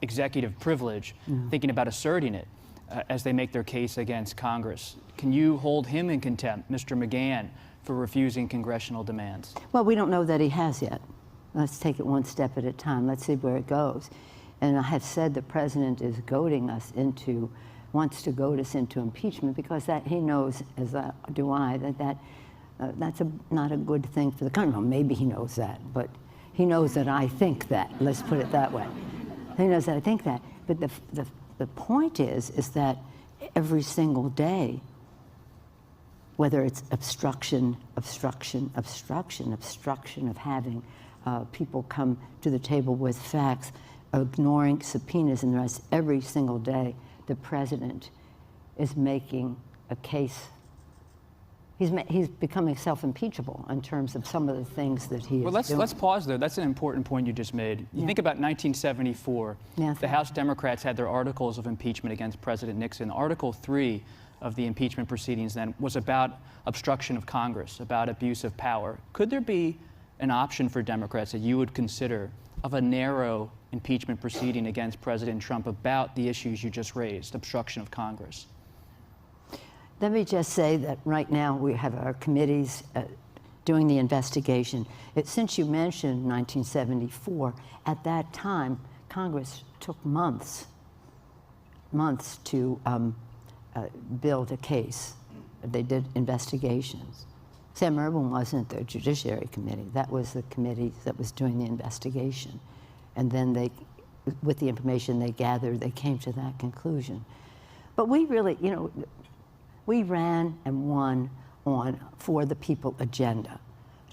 executive privilege, thinking about asserting it as they make their case against Congress. Can you hold him in contempt, Mr. McGahn, for refusing congressional demands? Well, we don't know that he has yet. Let's take it one step at a time. Let's see where it goes. And I have said the president is goading us into, wants to goad us into impeachment because that he knows, as do I, that's not a good thing for the country. Well, maybe he knows that, but he knows that I think that. Let's put it that way. He knows that I think that. But the point is that every single day, whether it's obstruction of having people come to the table with facts, ignoring subpoenas and the rest, every single day, the president is making a case. He's becoming self-impeachable in terms of some of the things that he is doing. Let's pause there. That's an important point you just made. You think about 1974, the House Democrats had their articles of impeachment against President Nixon. Article 3 of the impeachment proceedings then was about obstruction of Congress, about abuse of power. Could there be an option for Democrats that you would consider of a narrow impeachment proceeding against President Trump about the issues you just raised, obstruction of Congress? Let me just say that right now we have our committees doing the investigation. Since you mentioned 1974, at that time, Congress took months to build a case. They did investigations. Sam Erwin wasn't the Judiciary Committee. That was the committee that was doing the investigation. And then they, with the information they gathered, they came to that conclusion. But we really, you know, we ran and won on for the people agenda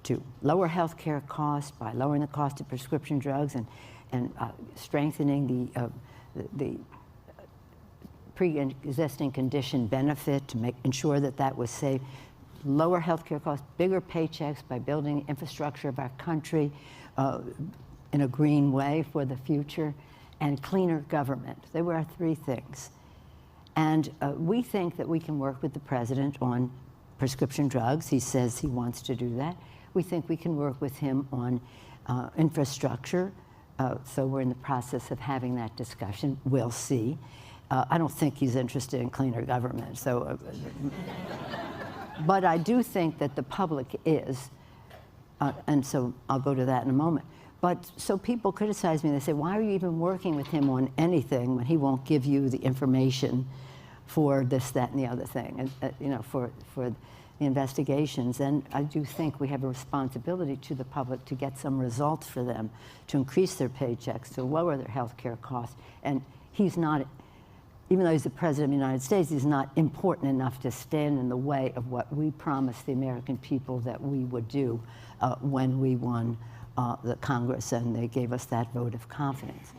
to lower health care costs by lowering the cost of prescription drugs and strengthening the pre-existing condition benefit to ensure that that was safe, lower health care costs, bigger paychecks by building the infrastructure of our country in a green way for the future, and cleaner government. They were our three things. And we think that we can work with the president on prescription drugs. He says he wants to do that. We think we can work with him on infrastructure. So we're in the process of having that discussion. We'll see. I don't think he's interested in cleaner government. So, but I do think that the public is, and so I'll go to that in a moment. But so people criticize me. They say, why are you even working with him on anything when he won't give you the information for this, that, and the other thing, and you know, for the investigations? And I do think we have a responsibility to the public to get some results for them, to increase their paychecks, to lower their health care costs. And he's not, even though he's the president of the United States, he's not important enough to stand in the way of what we promised the American people that we would do when we won the Congress and they gave us that vote of confidence.